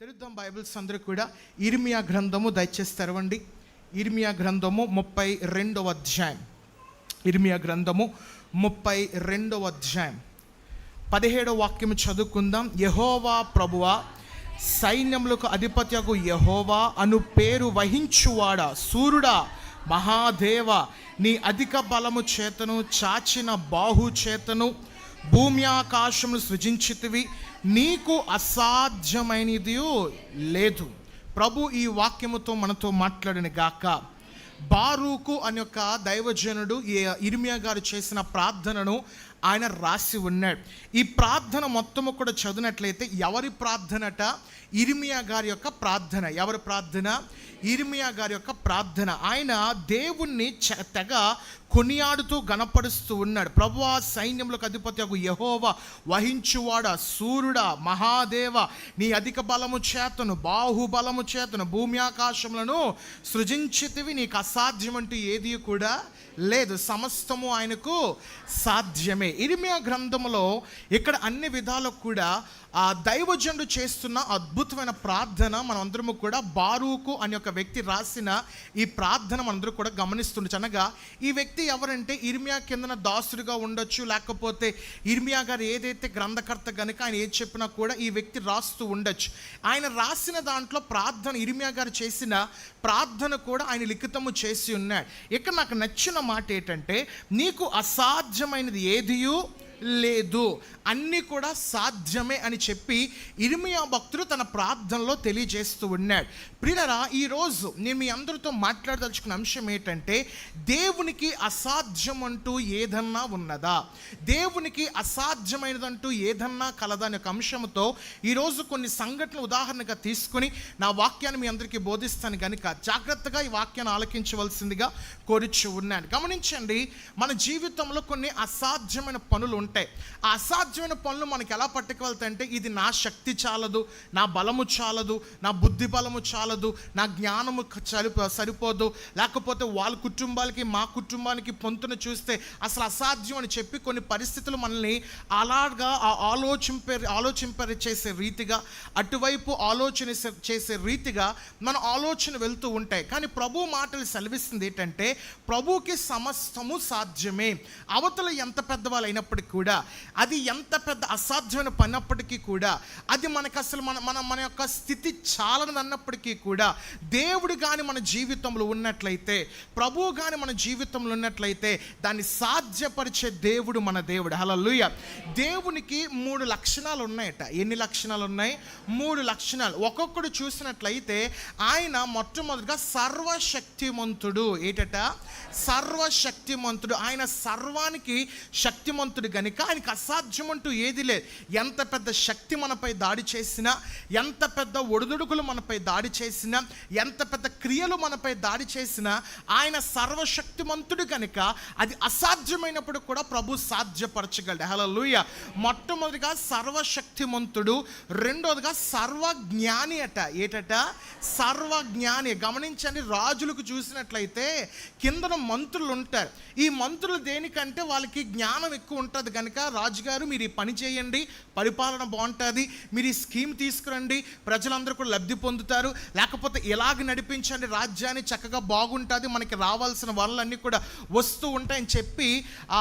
తెరుద్దాం Bibles అందరూ కూడా. ఇర్మియా గ్రంథము దయచేసి తెరవండి. ఇర్మియా గ్రంథము 32వ అధ్యాయం. ఇర్మియా గ్రంథము 32వ అధ్యాయం 17వ వాక్యము చదువుకుందాం. యెహోవా ప్రభువా, సైన్యములకు అధిపత్యకు యెహోవా అను పేరు వహించువాడా, సూర్యుడా, మహాదేవ, నీ అధిక బలము చేతను చాచిన బాహు చేతను భూమి ఆకాశమును సృజించితివి, నీకు అసాధ్యమైనది లేదు. ప్రభు ఈ వాక్యముతో మనతో మాట్లాడిన గాక. బారూకు అనే ఒక దైవజనుడు ఇర్మియా గారు చేసిన ప్రార్థనను ఆయన రాసి ఉన్నాడు. ఈ ప్రార్థన మొత్తము కూడా చదివినట్లయితే ఎవరి ప్రార్థనట? ఇర్మియా గారి యొక్క ప్రార్థన. ఎవరి ప్రార్థన? ఇర్మియా గారి యొక్క ప్రార్థన. ఆయన దేవుణ్ణి తెగ కొనియాడుతూ గణపరుస్తూ ఉన్నాడు. ప్రభువా, సైన్యములకు అధిపత్యకు యెహోవా, వహించువాడా, సూర్యుడా, మహాదేవ, నీ అధిక బలము చేతను బాహుబలము చేతను భూమి ఆకాశములను సృజించితివి, నీకు అసాధ్యమంటూ ఏది కూడా లేదు, సమస్తము ఆయనకు సాధ్యమే. ఇర్మియా గ్రంథంలో ఇక్కడ అన్ని విధాలకు కూడా ఆ దైవజనుడు చేస్తున్న అద్భుతమైన ప్రార్థన మనం అందరము కూడా బారూకు అనే ఒక వ్యక్తి రాసిన ఈ ప్రార్థన మనందరూ కూడా గమనిస్తుండొచ్చు. అనగా ఈ వ్యక్తి ఎవరంటే ఇర్మియా కిందన దాసుడిగా ఉండొచ్చు, లేకపోతే ఇర్మియా గారు ఏదైతే గ్రంథకర్త కనుక ఆయన ఏది చెప్పినా కూడా ఈ వ్యక్తి రాస్తూ ఉండొచ్చు. ఆయన రాసిన దాంట్లో ప్రార్థన, ఇర్మియా గారు చేసిన ప్రార్థన కూడా ఆయన లిఖితము చేసి ఉన్నాడు. ఇక్కడ నాకు నచ్చిన మాట ఏంటంటే, నీకు అసాధ్యమైనది ఏదియూ లేదు, అన్నీ కూడా సాధ్యమే అని చెప్పి ఇర్మియా భక్తుడు తన ప్రార్థనలో తెలియజేస్తూ ఉన్నాడు. ప్రియులారా, ఈరోజు నేను మీ అందరితో మాట్లాడదలుచుకున్న అంశం ఏంటంటే, దేవునికి అసాధ్యం అంటూ ఏదన్నా ఉన్నదా, దేవునికి అసాధ్యమైనదంటూ ఏదన్నా కలదా అనే ఒక అంశంతో ఈరోజు కొన్ని సంఘటనలు ఉదాహరణగా తీసుకొని నా వాక్యాన్ని మీ అందరికీ బోధిస్తాను కనుక జాగ్రత్తగా ఈ వాక్యాన్ని ఆలకించవలసిందిగా కోరుచు ఉన్నాను. గమనించండి, మన జీవితంలో కొన్ని అసాధ్యమైన పనులు ఉంటాయి. ఆ అసాధ్యమైన పనులు మనకి ఎలా పట్టుకువెళ్తాయంటే, ఇది నా శక్తి చాలదు, నా బలము చాలదు, నా బుద్ధి బలము చాలదు, నా జ్ఞానము సరిపోదు, లేకపోతే వాళ్ళ కుటుంబాలకి మా కుటుంబానికి పొంతును చూస్తే అసలు అసాధ్యం అని చెప్పి కొన్ని పరిస్థితులు మనల్ని అలాగా ఆలోచింప చేసే రీతిగా, అటువైపు ఆలోచన చేసే రీతిగా మన ఆలోచన వెళ్తూ ఉంటాయి. కానీ ప్రభు మాటలు సెలవిస్తుంది ఏంటంటే, ప్రభుకి సమస్తము సాధ్యమే. అవతల ఎంత పెద్దవాళ్ళు అయినప్పటికీ కూడా, అది ఎంత పెద్ద అసాధ్యమైన పడినప్పటికీ కూడా, అది మనకు అసలు మన యొక్క స్థితి చాలని అన్నప్పటికీ కూడా, దేవుడు కానీ మన జీవితంలో ఉన్నట్లయితే, ప్రభువు కానీ మన జీవితంలో ఉన్నట్లయితే దాన్ని సాధ్యపరిచే దేవుడు మన దేవుడు. హల్లెలూయా. దేవునికి 3 లక్షణాలు ఉన్నాయట. ఎన్ని లక్షణాలు ఉన్నాయి? 3 లక్షణాలు. ఒక్కొక్కడు చూసినట్లయితే ఆయన మొట్టమొదటిగా సర్వశక్తిమంతుడు. ఏంటట? సర్వశక్తిమంతుడు. ఆయన సర్వానికి శక్తిమంతుడు గనుక ఆయనకు అసాధ్యం అంటూ ఏది లేదు. ఎంత పెద్ద శక్తి మనపై దాడి చేసినా, ఎంత పెద్ద ఒడిదుడుకులు మనపై దాడి చేసినా, ఎంత పెద్ద క్రియలు మనపై దాడి చేసినా, ఆయన సర్వశక్తిమంతుడు కనుక అది అసాధ్యమైనప్పుడు కూడా ప్రభు సాధ్యపరచగలడు. హల్లెలూయా. మొట్టమొదటిగా సర్వశక్తిమంతుడు, రెండోదిగా సర్వజ్ఞాని అట. ఏటట? సర్వజ్ఞాని. గమనించండి, రాజులకు చూసినట్లయితే కిందన మంత్రులు ఉంటారు. ఈ మంత్రులు దేనికంటే వాళ్ళకి జ్ఞానం ఎక్కువ ఉంటుంది కనుక, రాజుగారు మీరు ఈ పని చేయండి, పరిపాలన బాగుంటుంది, మీరు ఈ స్కీమ్ తీసుకురండి, ప్రజలందరూ కూడా లబ్ధి పొందుతారు, లేకపోతే ఇలాగ నడిపించండి రాజ్యాన్ని, చక్కగా బాగుంటుంది, మనకి రావాల్సిన వనరులన్నీ కూడా వస్తూ ఉంటాయని చెప్పి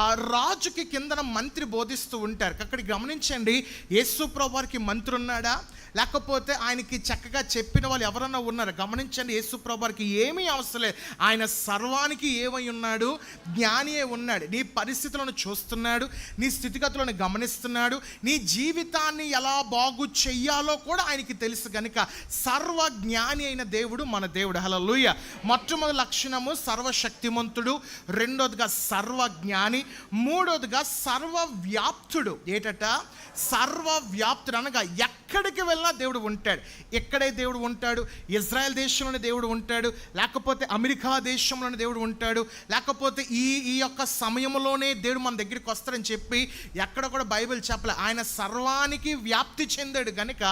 ఆ రాజుకి కిందన మంత్రి బోధిస్తూ ఉంటారు. అక్కడికి గమనించండి, యేసు ప్రభువు వారికి మంత్రి ఉన్నాడా, లేకపోతే ఆయనకి చక్కగా చెప్పిన వాళ్ళు ఎవరన్నా ఉన్నారా? గమనించండి, యేసు ప్రభువు వారికి ఏమీ అవసరం లేదు. ఆయన సర్వానికి ఏమై ఉన్నాడు? జ్ఞానియే ఉన్నాడు. నీ పరిస్థితులను చూస్తున్నాడు, నీ స్థితిగతులను గమనిస్తున్నాడు, నీ జీవితాన్ని ఎలా బాగు చెయ్యాలో కూడా ఆయనకి తెలుసు కనుక సర్వజ్ఞాని అయిన దేవుడు మన దేవుడు. హల్లెలూయా. మొట్టమొదటి లక్షణము సర్వశక్తిమంతుడు, రెండోదిగా సర్వజ్ఞాని, మూడోదిగా సర్వవ్యాప్తుడు. ఏటట? సర్వవ్యాప్తుడు అనగా ఎక్కడికి వెళ్ళినా దేవుడు ఉంటాడు. ఎక్కడే దేవుడు ఉంటాడు? ఇజ్రాయెల్ దేశంలోని దేవుడు ఉంటాడు, లేకపోతే అమెరికా దేశంలోని దేవుడు ఉంటాడు, లేకపోతే ఈ యొక్క సమయంలోనే దేవుడు మన దగ్గరికి వస్తాడని చెప్పి ఎక్కడ కూడా బైబిల్ చెప్పలే. ఆయన సర్వానికి వ్యాప్తి చెందాడు కనుక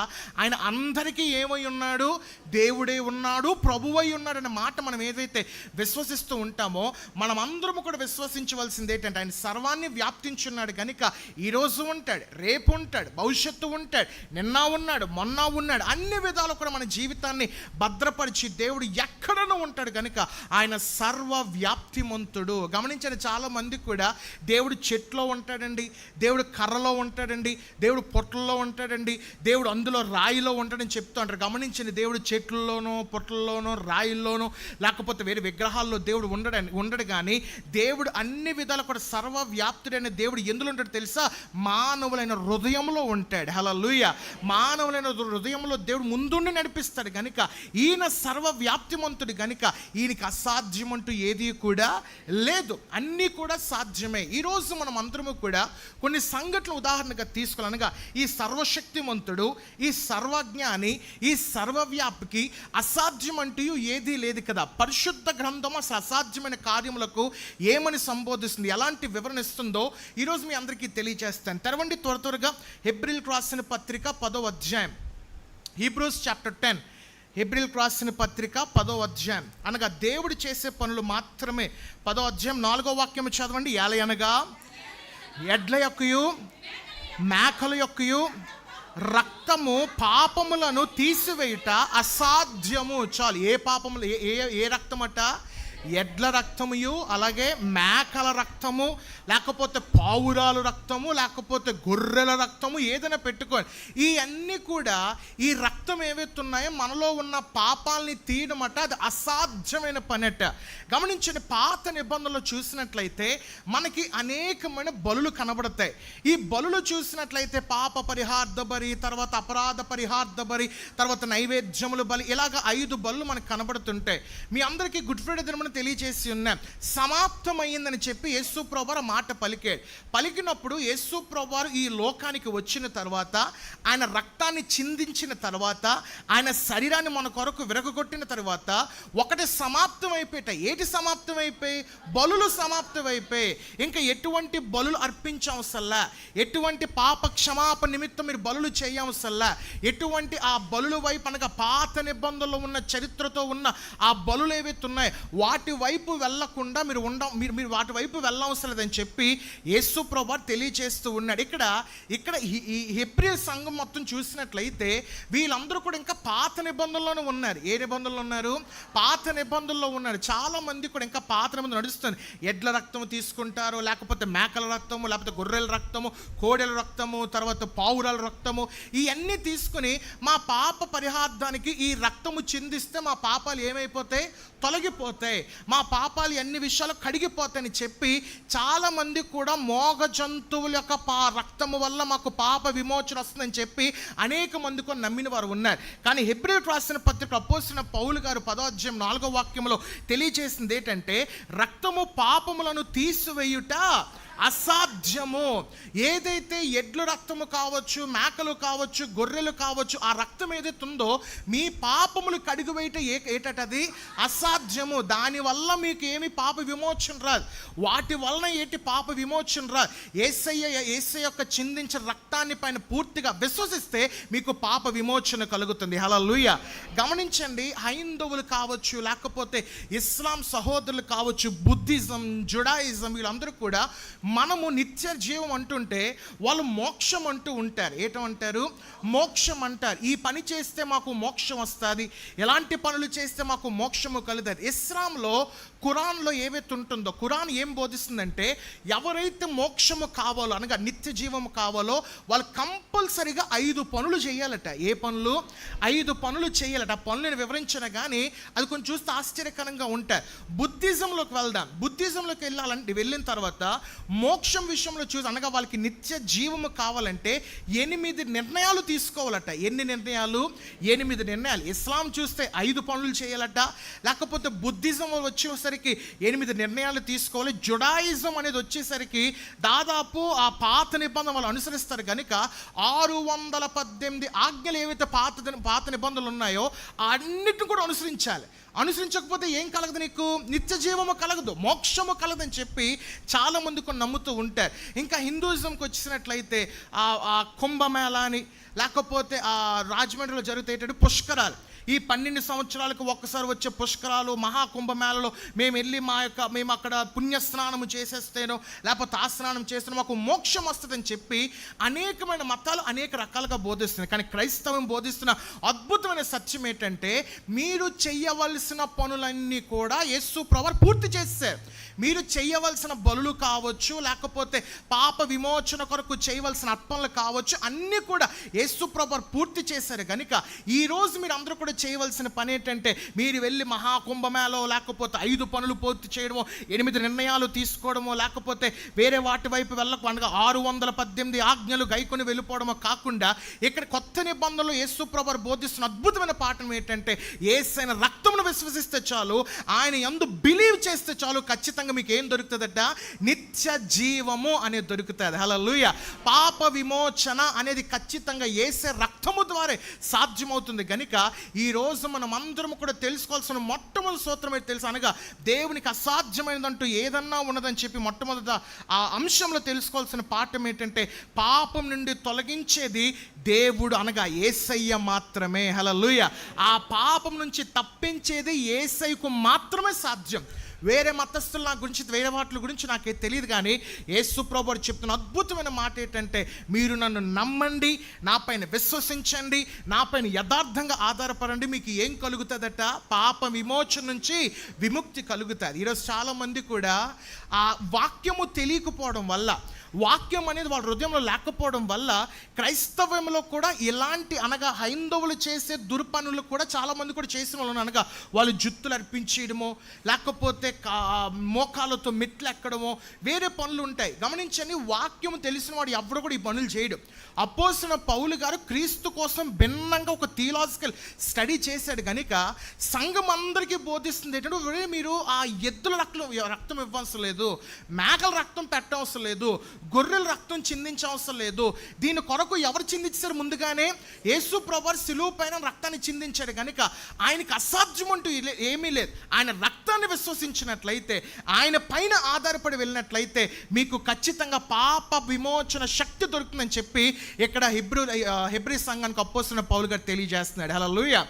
ఆయన అందరికీ ఏమై ఉన్నాడు? దేవుడే ఉన్నాడు, ప్రభువై ఉన్నాడు అనే మాట మనం ఏదైతే విశ్వసిస్తూ ఉంటామో మనం అందరము కూడా విశ్వసించవలసింది ఏంటంటే, ఆయన సర్వాన్ని వ్యాప్తించున్నాడు కనుక ఈరోజు ఉంటాడు, రేపు ఉంటాడు, భవిష్యత్తు ఉంటాడు, నిన్న ఉన్నాడు, మొన్న ఉన్నాడు. అన్ని విధాలు కూడా మన జీవితాన్ని భద్రపరిచి దేవుడు ఎక్కడనూ ఉంటాడు కనుక ఆయన సర్వవ్యాప్తిమంతుడు. గమనించండి, చాలా మంది కూడా దేవుడు చెట్లో ఉంటాడండి, దేవుడు కర్రలో ఉంటాడండి, దేవుడు పొట్లలో ఉంటాడండి, దేవుడు అందులో రాయిలో ఉంటాడని చెప్తూ అంటారు. గమనించండి, దేవుడు చెట్లలోనో పొట్లలోనో రాయిల్లోనో లేకపోతే వేరే విగ్రహాల్లో దేవుడు ఉండడు. కానీ దేవుడు అన్ని విధాలు కూడా సర్వవ్యాప్తుడైన దేవుడు ఎందులో ఉంటాడు తెలుసా? మానవులైన హృదయంలో ఉంటాడు. హల్లెలూయా. మానవులైన హృదయంలో దేవుడు ముందుండి నడిపిస్తాడు కనుక ఈయన సర్వవ్యాప్తిమంతుడు కనుక ఈయనకి అసాధ్యమంటూ ఏది కూడా లేదు, అన్నీ కూడా సాధ్యమే. ఈరోజు మనం అందరము కూడా కొన్ని సంఘటనలు ఉదాహరణగా తీసుకోవాలనగా ఈ సర్వశక్తిమంతుడు, ఈ సర్వజ్ఞాని, ఈ సర్వవ్యాపికి అసాధ్యమంటూ ఏదీ లేదు కదా. పరిశుద్ధ గ్రంథం అసలు అసాధ్యమైన కార్యములకు ఏమని సంబోధిస్తుంది, ఎలాంటి వివరణ ఇస్తుందో ఈరోజు మీ అందరికీ తెలియజేస్తాను. తెరవండి త్వరగా హెబ్రీయులకు రాసిన పత్రిక 10వ అధ్యాయం. హీబ్రూస్ చాప్టర్ 10, హెబ్రీయులకు రాసిన పత్రిక 10వ అధ్యాయం. అనగా దేవుడు చేసే పనులు మాత్రమే. 10వ అధ్యాయం 4వ వాక్యం చదవండి. ఏలయనగా ఎడ్ల యొక్కయు మేకల యొక్కయు రక్తము పాపములను తీసివేయుట అసాధ్యము. చాలు. ఏ పాపములు, ఏ రక్తమట? ఎడ్ల రక్తముయు, అలాగే మేకల రక్తము, లేకపోతే పావురాలు రక్తము, లేకపోతే గొర్రెల రక్తము, ఏదైనా పెట్టుకోండి. ఇవన్నీ కూడా ఈ రక్తం ఏవైతే ఉన్నాయో మనలో ఉన్న పాపాలని తీయడం అట అది అసాధ్యమైన పనట. గమనించండి, పాత నిబంధనలు చూసినట్లయితే మనకి అనేకమైన బలులు కనబడతాయి. ఈ బలులు చూసినట్లయితే పాప పరిహార్థ బలి, తర్వాత అపరాధ పరిహార్థ బలి, తర్వాత నైవేద్యములు బలి, ఇలాగ 5 బలులు మనకు కనబడుతుంటాయి. మీ అందరికీ గుడ్ ఫ్రైడే దినమున తెలియజేసి ఉన్నాం. సమాప్తమైందని చెప్పి యేసు ప్రభువారు మాట పలికినప్పుడు యేసు ప్రభువారు ఈ లోకానికి వచ్చిన తర్వాత, ఆయన రక్తాన్ని చిందించిన తర్వాత, ఆయన శరీరాన్ని మన కొరకు విరగొట్టిన తర్వాత ఒకటి సమాప్తం అయిపోయాట. ఏటి సమాప్తం అయిపోయి? బలులు సమాప్తం అయిపోయి. ఇంకా ఎటువంటి బలులు అర్పించవసల్లా, ఎటువంటి పాప క్షమాపణ నిమిత్తం మీరు బలులు చేయవసల్లా, ఎటువంటి ఆ బలుల వైపు అనగా పాత నిబంధనలో ఉన్న చరిత్రతో ఉన్న ఆ బలులు ఏవైతే ఉన్నాయో వాటి వైపు వెళ్ళకుండా మీరు వాటి వైపు వెళ్ళవసరం లేదని చెప్పి యేసు ప్రభువు తెలియజేస్తూ ఉన్నాడు. ఇక్కడ ఈ హెబ్రీయుల సంఘం మొత్తం చూసినట్లయితే వీళ్ళందరూ కూడా ఇంకా పాత నిబంధనలోనే ఉన్నారు. ఏ నిబంధనలు ఉన్నారు? పాత నిబంధనలో ఉన్నారు. చాలా మంది కూడా ఇంకా పాత నిబంధన నడుస్తుంది. ఎడ్ల రక్తము తీసుకుంటారు, లేకపోతే మేకల రక్తము, లేకపోతే గొర్రెల రక్తము, కోడెల రక్తము, తర్వాత పావురాల రక్తము, ఇవన్నీ తీసుకుని మా పాప పరిహార్థానికి ఈ రక్తము చిందిస్తే మా పాపాలు ఏమైపోతాయి? తొలగిపోతాయి. మా పాపాలు అన్ని విషయాలు కడిగిపోతాయని చెప్పి చాలామంది కూడా మోగ జంతువుల యొక్క రక్తము వల్ల మాకు పాప విమోచన వస్తుందని చెప్పి అనేక మంది కూడా నమ్మిన వారు ఉన్నారు. కానీ హెబ్రీయులకు రాసిన పత్రిక అపోస్తలుడైన పౌలు గారు 10వ అధ్యాయం 4వ వాక్యంలో తెలియజేసింది ఏంటంటే, రక్తము పాపములను తీసివేయుట అసాధ్యము. ఏదైతే ఎడ్ల రక్తము కావచ్చు, మేకలు కావచ్చు, గొర్రెలు కావచ్చు, ఆ రక్తం ఏదైతే ఉందో మీ పాపములు కడిగివేయట ఏటది అసాధ్యము. దానివల్ల మీకు ఏమి పాప విమోచన రాదు. వాటి వలన ఏంటి పాప విమోచన రాదు. యేసయ్య యొక్క చిందించిన రక్తాన్ని పైన పూర్తిగా విశ్వసిస్తే మీకు పాప విమోచన కలుగుతుంది. హల్లెలూయా. గమనించండి, హైందవులు కావచ్చు, లేకపోతే ఇస్లాం సహోదరులు కావచ్చు, బుద్ధిజం, జుడాయిజం, వీళ్ళందరూ కూడా మనము నిత్య జీవం అంటుంటే వాళ్ళు మోక్షం అంటూ ఉంటారు. ఏటంటారు? మోక్షం అంటారు. ఈ పని చేస్తే మాకు మోక్షం వస్తుంది, ఎలాంటి పనులు చేస్తే మాకు మోక్షము కలుగుతుంది. ఇస్లాంలో ఖురాన్లో ఏవైతే ఉంటుందో, ఖురాన్ ఏం బోధిస్తుందంటే ఎవరైతే మోక్షము కావాలో అనగా నిత్య జీవము కావాలో వాళ్ళు కంపల్సరీగా 5 పనులు చేయాలట. ఏ పనులు? 5 పనులు చేయాలట. ఆ పనులు నేను వివరించిన కానీ అది కొంచెం చూస్తే ఆశ్చర్యకరంగా ఉంటాయి. బుద్ధిజంలోకి వెళ్దాం. బుద్ధిజంలోకి వెళ్ళిన తర్వాత మోక్షం విషయంలో చూసి అనగా వాళ్ళకి నిత్య జీవము కావాలంటే 8 నిర్ణయాలు తీసుకోవాలట. ఎన్ని నిర్ణయాలు? 8 నిర్ణయాలు. ఇస్లాం చూస్తే 5 పనులు చేయాలట. లేకపోతే బుద్ధిజం వచ్చేసరికి 8 నిర్ణయాలు తీసుకోవాలి. జుడాయిజం అనేది వచ్చేసరికి దాదాపు ఆ పాత నిబంధన వాళ్ళు అనుసరిస్తారు కనుక 618 ఆజ్ఞలు ఏవైతే పాత నిబంధనలు ఉన్నాయో అన్నిటిని కూడా అనుసరించాలి. అనుసరించకపోతే ఏం కలగదు? నీకు నిత్య జీవము కలగదు, మోక్షము కలదని చెప్పి చాలామంది కొన్ని నమ్ముతూ ఉంటారు. ఇంకా హిందూయిజంకి వచ్చినట్లయితే ఆ కుంభమేళా అని, లేకపోతే రాజమండ్రిలో జరుగుతాయి పుష్కరాలు. ఈ 12 సంవత్సరాలకు ఒక్కసారి వచ్చే పుష్కరాలు, మహాకుంభమేళలో మేము అక్కడ పుణ్యస్నానం చేసేస్తేనో లేకపోతే ఆ స్నానం చేస్తేనో మాకు మోక్షం వస్తుందని చెప్పి అనేకమైన మతాలు అనేక రకాలుగా బోధిస్తున్నాయి. కానీ క్రైస్తవం బోధిస్తున్న అద్భుతమైన సత్యం ఏంటంటే, మీరు చెయ్యవలసిన పనులన్నీ కూడా యేసు ప్రభువు పూర్తి చేశారు. మీరు చేయవలసిన బలులు కావచ్చు, లేకపోతే పాప విమోచన కొరకు చేయవలసిన అర్పణలు కావచ్చు, అన్నీ కూడా యేసు ప్రభువు పూర్తి చేశారు. కనుక ఈరోజు మీరు అందరూ కూడా చేయవలసిన పని ఏంటంటే, మీరు వెళ్ళి మహాకుంభమేళో లేకపోతే 5 పనులు పూర్తి చేయడమో, 8 నిర్ణయాలు తీసుకోవడమో, లేకపోతే వేరే వాటి వైపు వెళ్ళకుండా 618 ఆజ్ఞలు గైకొని వెళ్ళిపోవడమో కాకుండా, ఇక్కడ కొత్త నిబంధనలు యేసు ప్రభువు బోధిస్తున్న అద్భుతమైన పాఠం ఏంటంటే, యేసైన రక్తమును విశ్వసిస్తే చాలు, ఆయన యందు బిలీవ్ చేస్తే చాలు, ఖచ్చితంగా మీకు ఏం దొరుకుతుందట? నిత్య జీవము అనేది దొరుకుతుంది. హల్లెలూయా. పాప విమోచన అనేది ఖచ్చితంగా యేసే రక్తము ద్వారా సాధ్యమవుతుంది. కనుక ఈరోజు మనం అందరం కూడా తెలుసుకోవాల్సిన మొట్టమొదటి సూత్రం ఏంటి తెలుసు అనగా, దేవునికి అసాధ్యమైనదంటూ ఏదన్నా ఉన్నదని చెప్పి మొట్టమొదట ఆ అంశంలో తెలుసుకోవాల్సిన పాఠం ఏంటంటే, పాపం నుండి తొలగించేది దేవుడు అనగా యేసయ్య మాత్రమే. హల్లెలూయా. ఆ పాపం నుంచి తప్పించేది యేసయ్యకు మాత్రమే సాధ్యం. వేరే మతస్థుల గురించి, వేరే వాటి గురించి నాకే తెలియదు. కానీ యేసు ప్రభువు చెప్తున్న అద్భుతమైన మాట ఏంటంటే, మీరు నన్ను నమ్మండి, నాపైన విశ్వసించండి, నాపైన యథార్థంగా ఆధారపడండి, మీకు ఏం కలుగుతుందట? పాప విమోచన నుంచి విముక్తి కలుగుతుంది. ఈరోజు చాలామంది కూడా ఆ వాక్యము తెలియకపోవడం వల్ల, వాక్యం అనేది వాళ్ళ హృదయంలో లేకపోవడం వల్ల, క్రైస్తవంలో కూడా ఇలాంటి అనగా హైందవులు చేసే దుర్పనులు కూడా చాలామంది కూడా చేసిన వాళ్ళు అనగా, వాళ్ళు జుత్తులు అర్పించేయడమో, లేకపోతే మోకాలతో మెట్లు ఎక్కడమో, వేరే పనులు ఉంటాయి. గమనించండి, వాక్యం తెలిసిన వాడు ఎవరు కూడా ఈ పనులు చేయడం. అపోస్తలుడైన పౌలు గారు క్రీస్తు కోసం భిన్నంగా ఒక థియలాజికల్ స్టడీ చేశాడు. కనుక సంఘం అందరికీ బోధిస్తుంది ఏంటంటే, మీరు ఆ ఎద్దుల రక్తం ఇవ్వవలసిన లేదు, మేకల రక్తం పెట్టవలసిన లేదు, గొర్రెల రక్తం చిందించవసరం లేదు. దీని కొరకు ఎవరు చిందించారు? ముందుగానే యేసు ప్రభువు శిలువ పైన రక్తాన్ని చిందించాడు. కనుక ఆయనకి అసాధ్యం అంటూ ఏమీ లేదు. ఆయన రక్తాన్ని విశ్వసించినట్లయితే, ఆయన పైన ఆధారపడి వెళ్ళినట్లయితే మీకు ఖచ్చితంగా పాప విమోచన శక్తి దొరుకుతుందని చెప్పి ఇక్కడ హెబ్రీ సంఘానికి అపోస్తలుడైన పౌలు గారు తెలియజేస్తున్నాడు. హల్లెలూయా.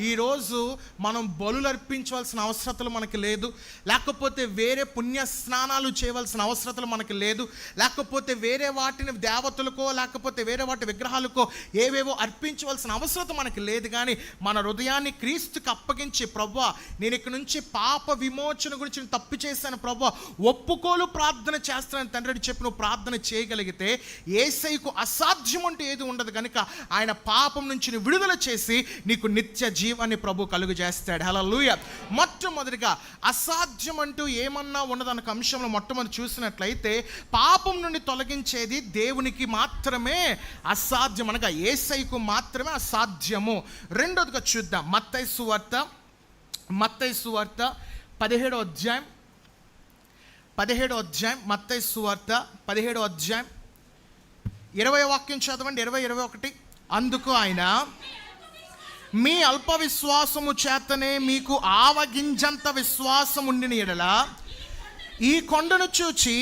ఈరోజు మనం బలులు అర్పించవలసిన అవసరతలు మనకి లేదు, లేకపోతే వేరే పుణ్య స్నానాలు చేయవలసిన అవసరతలు మనకి లేదు, లేకపోతే వేరే వాటిని దేవతలకో లేకపోతే వేరే వాటి విగ్రహాలకో ఏవేవో అర్పించవలసిన అవసరత మనకి లేదు. కానీ మన హృదయాన్ని క్రీస్తుకి అప్పగించి, ప్రభువా నేను ఇక్కడ నుంచి పాప విమోచన గురించి నేను తప్పు చేశాను ప్రభువా, ఒప్పుకోలు ప్రార్థన చేస్తానని తండ్రి చెప్పి నువ్వు ప్రార్థన చేయగలిగితే, యేసయ్యకు అసాధ్యం అంటూ ఏది ఉండదు. కనుక ఆయన పాపం నుంచి విడుదల చేసి నీకు నిత్య జీవాన్ని ప్రభు కలుగు చేస్తాడు. హల్లెలూయా. మొట్టమొదటిగా అసాధ్యం అంటూ ఏమన్నా ఉన్నదన్న అంశంలో మొట్టమొదటి చూసినట్లయితే, పాపం నుండి తొలగించేది దేవునికి మాత్రమే అసాధ్యం అనగా యేసయ్యకు మాత్రమే అసాధ్యము. రెండోదిగా చూద్దాం, మత్తయి సువార్త 17వ అధ్యాయం, మత్తయి సువార్త 17వ అధ్యాయం 20వ వాక్యం చదవండి. 20-21. అందుకు ఆయన, మీ అల్ప విశ్వాసము చేతనే మీకు ఆవగింజంత విశ్వాసం ఉండిన యెడల ఈ కొండను చూచి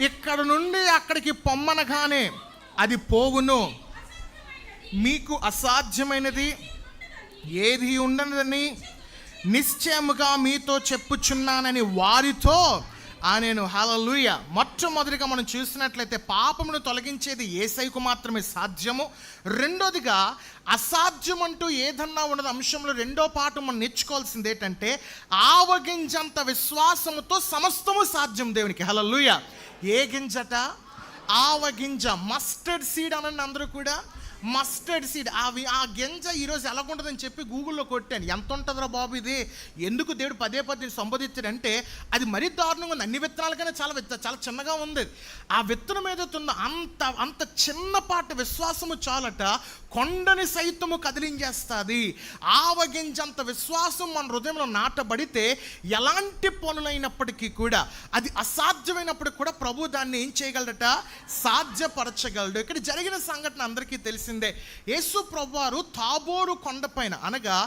ఇక్కడ నుండి అక్కడికి పొమ్మనగానే అది పోవును. మీకు అసాధ్యమైనది ఏది ఉండదని నిశ్చయముగా మీతో చెప్పుచున్నానని వారితో నేను. హల్లెలూయా. మొట్టమొదటిగా మనం చూసినట్లయితే పాపమును తొలగించేది యేసయ్యకు మాత్రమే సాధ్యము. రెండోదిగా అసాధ్యం అంటూ ఏదన్నా ఉన్నది అంశంలో రెండో పాఠం మనం నేర్చుకోవాల్సింది ఏంటంటే, ఆవగింజంత విశ్వాసముతో సమస్తము సాధ్యం దేవునికి. హల్లెలూయా. ఏ గింజట? ఆవగింజ. మస్టర్డ్ సీడ్ అనండి అందరూ కూడా. Mustard seed. ఆ గింజ ఈరోజు ఎలాగుంటుందని చెప్పి గూగుల్లో కొట్టాను. ఎంత ఉంటుందిరా బాబు ఇది, ఎందుకు దేవుడు పదే సంబోధించాడంటే, అది మరీ దారుణంగా ఉంది. అన్ని విత్తనాలకైనా చాలా చిన్నగా ఉంది. ఆ విత్తనం ఏదైతే ఉందో అంత చిన్నపాటి విశ్వాసము చాలట కొండని సైతము కదిలించేస్తుంది. ఆవగింజంత విశ్వాసం మన హృదయంలో నాటబడితే ఎలాంటి పనులైనప్పటికీ కూడా, అది అసాధ్యమైనప్పటికీ కూడా ప్రభు దాన్ని ఏం చేయగలడట, సాధ్యపరచగలడు. ఇక్కడ జరిగిన సంఘటన అందరికీ తెలిసిందే. యేసు ప్రభువారు తాబోరు కొండపైన, అనగా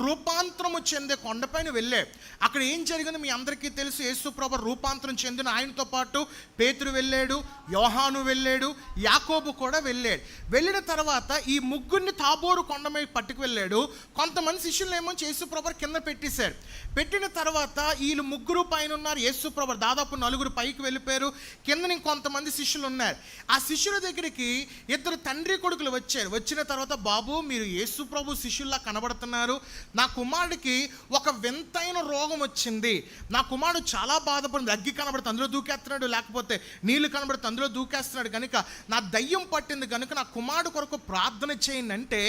రూపాంతరము చెందే కొండపైన వెళ్ళాడు. అక్కడ ఏం జరిగిందో మీ అందరికీ తెలుసు. యేసు ప్రభువారు రూపాంతరం చెందిన ఆయనతో పాటు పేతురు వెళ్ళాడు, యోహాను వెళ్ళాడు, యాకోబు కూడా వెళ్ళాడు. వెళ్ళిన తర్వాత ఈ ముగ్గురిని తాబోరు కొండ మీద పట్టుకు వెళ్ళాడు. కొంతమంది శిష్యులు ఏమో యేసు ప్రభువారు కింద పెట్టేశారు. పెట్టిన తర్వాత వీళ్ళు ముగ్గురు పైన ఉన్నారు, యేసు ప్రభువారు దాదాపు 4 పైకి వెళ్ళిపోయారు. కింద ఇంకొంతమంది శిష్యులు ఉన్నారు. ఆ శిష్యుల దగ్గరికి 2 తండ్రి కొడుకులు వచ్చారు. వచ్చిన తర్వాత, బాబు మీరు యేసు ప్రభు శిష్యుల్లా కనబడుతున్నారు, నా కుమారుడికి ఒక వింతైన రోగం వచ్చింది, నా కుమారుడు చాలా బాధపడింది, అగ్గి కనబడుతుంది అందులో దూకేస్తున్నాడు, లేకపోతే నీళ్లు కనబడుతుంది అందులో దూకేస్తున్నాడు, కనుక నా దయ్యం పట్టింది కనుక నా కుమారుడు కొరకు ప్రార్థన చేయండి అంటే,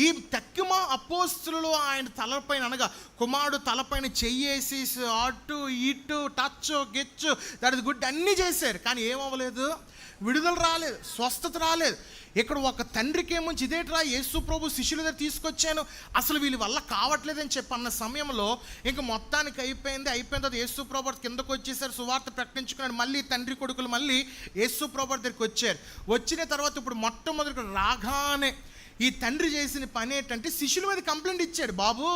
ఈ తక్కిమ అపోస్తులు ఆయన తలపైన, అనగా కుమారుడు తలపైన చెయ్యేసి అటు ఇటు టచ్ గెచ్చు దట్ ఇస్ గుడ్ అన్నీ చేశారు. కానీ ఏమవ్వలేదు, విడుదల రాలేదు, స్వస్థత రాలేదు. ఇక్కడ ఒక తండ్రికి ఏమొచ్చి ఇదేట్రా యేసు ప్రభు శిష్యుల దగ్గర తీసుకొచ్చాను, అసలు వీళ్ళ వల్ల కావట్లేదని చెప్పి అన్న సమయంలో ఇంక మొత్తానికి అయిపోయిన తర్వాత యేసు ప్రభు కిందకు వచ్చేసారు, సువార్త ప్రకటించుకున్నాడు. మళ్ళీ తండ్రి కొడుకులు మళ్ళీ యేసు ప్రభు దగ్గరికి వచ్చారు. వచ్చిన తర్వాత ఇప్పుడు మొట్టమొదటి రాగానే ఈ తండ్రి చేసిన పని ఏంటంటే, శిష్యుల మీద కంప్లైంట్ ఇచ్చాడు. బాబు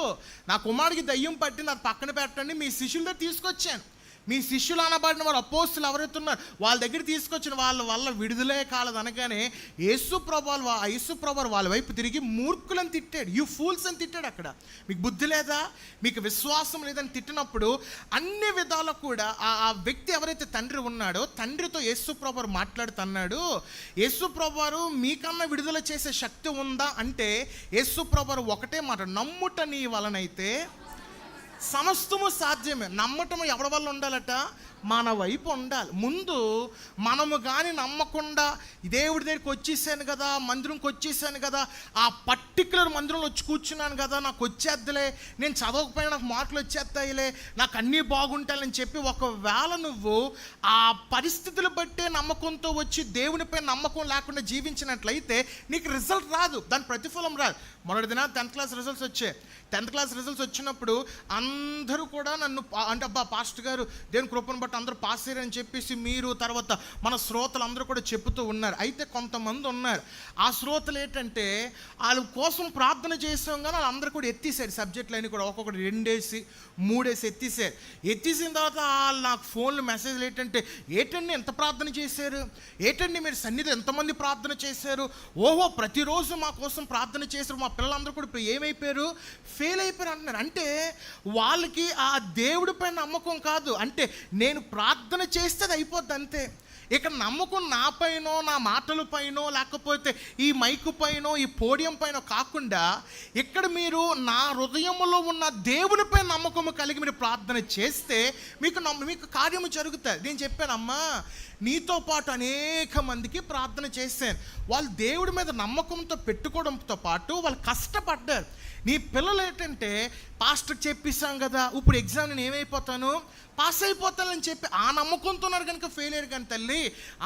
నా కుమారుడికి దయ్యం పట్టింది, అది పక్కన పెట్టండి, మీ శిష్యుల దగ్గర తీసుకొచ్చాను, మీ శిష్యులు అనబడిన వారు అపోస్తులు ఎవరైతే ఉన్నారు వాళ్ళ దగ్గర తీసుకొచ్చిన వాళ్ళ వల్ల విడుదలే కాలేదు అనగానే యేసు ప్రభువారు వాళ్ళ వైపు తిరిగి మూర్ఖులను తిట్టాడు. యూ ఫూల్స్ అని తిట్టాడు. అక్కడ మీకు బుద్ధి లేదా, మీకు విశ్వాసం లేదని తిట్టినప్పుడు అన్ని విధాలు కూడా ఆ వ్యక్తి ఎవరైతే తండ్రి ఉన్నాడో తండ్రితో యేసు ప్రభువారు మాట్లాడుతున్నాడు. యేసు ప్రభువారు మీకన్నా విడుదల చేసే శక్తి ఉందా అంటే యేసు ప్రభువారు ఒకటే మాట, నమ్ముట నీ వలనైతే సమస్తము సాధ్యమే. నమ్మటం ఎవరి వల్ల ఉండాలట, మన వైపు ఉండాలి. ముందు మనము కానీ నమ్మకుండా దేవుడి దగ్గరికి వచ్చేసాను కదా, మందిరంకి వచ్చేసాను కదా, ఆ పర్టికులర్ మందిరంలో వచ్చి కూర్చున్నాను కదా, నాకు వచ్చేద్దులే, నేను చదవకపోయినా నాకు మార్కులు వచ్చేస్తాయిలే, నాకు అన్నీ బాగుంటాయని చెప్పి ఒకవేళ నువ్వు ఆ పరిస్థితులు బట్టే నమ్మకంతో వచ్చి దేవునిపై నమ్మకం లేకుండా జీవించినట్లయితే నీకు రిజల్ట్ రాదు, దాని ప్రతిఫలం రాదు. మొన్నటి దిన 10th క్లాస్ రిజల్ట్స్ వచ్చాయి. 10th క్లాస్ రిజల్ట్స్ వచ్చినప్పుడు అందరూ కూడా నన్ను అంటే, అబ్బా పాస్టర్ గారు దేవుని కృపను బట్టి అందరూ పాస్ అయ్యారని చెప్పేసి మీరు తర్వాత మన శ్రోతలు అందరూ కూడా చెప్తూ ఉన్నారు. అయితే కొంతమంది ఉన్నారు, ఆ శ్రోతలు ఏంటంటే వాళ్ళ కోసం ప్రార్థన చేసాం కానీ వాళ్ళందరూ కూడా ఎత్తేసారు సబ్జెక్టులు అన్నీ కూడా, ఒక్కొక్కటి 2 వేసి 3 వేసి ఎత్తేసారు. ఎత్తేసిన తర్వాత వాళ్ళు నాకు ఫోన్లు మెసేజ్లు ఏంటండి ఎంత ప్రార్థన చేశారు, ఏంటండి మీరు సన్నిధి ఎంతమంది ప్రార్థన చేశారు, ఓహో ప్రతిరోజు మా కోసం ప్రార్థన చేశారు, మా పిల్లలందరూ కూడా ఇప్పుడు ఏమైపోయారు, ఫెయిల్ అయిపోయారు అంటున్నారు. అంటే వాళ్ళకి ఆ దేవుడిపై నమ్మకం కాదు, అంటే నేను ప్రార్థన చేస్తే అది అయిపోద్ది అంతే. ఇక్కడ నమ్మకం నా పైనో నా మాటల పైనో లేకపోతే ఈ మైకు పైనో ఈ పోడియం పైన కాకుండా ఇక్కడ మీరు నా హృదయంలో ఉన్న దేవునిపై నమ్మకము కలిగి మీరు ప్రార్థన చేస్తే మీకు కార్యము జరుగుతుంది. నేను చెప్పానమ్మా, నీతో పాటు అనేక మందికి ప్రార్థన చేశాను, వాళ్ళు దేవుడి మీద నమ్మకంతో పెట్టుకోవడంతో పాటు వాళ్ళు కష్టపడ్డారు. నీ పిల్లలు ఏంటంటే పాస్టర్కి చెప్పిస్తాం కదా, ఇప్పుడు ఎగ్జామ్ నేను ఏమైపోతాను, పాస్ అయిపోతానని చెప్పి ఆ నమ్మకంతో ఉన్నారు కనుక ఫెయిల్ అయ్యారు. కానీ తల్లి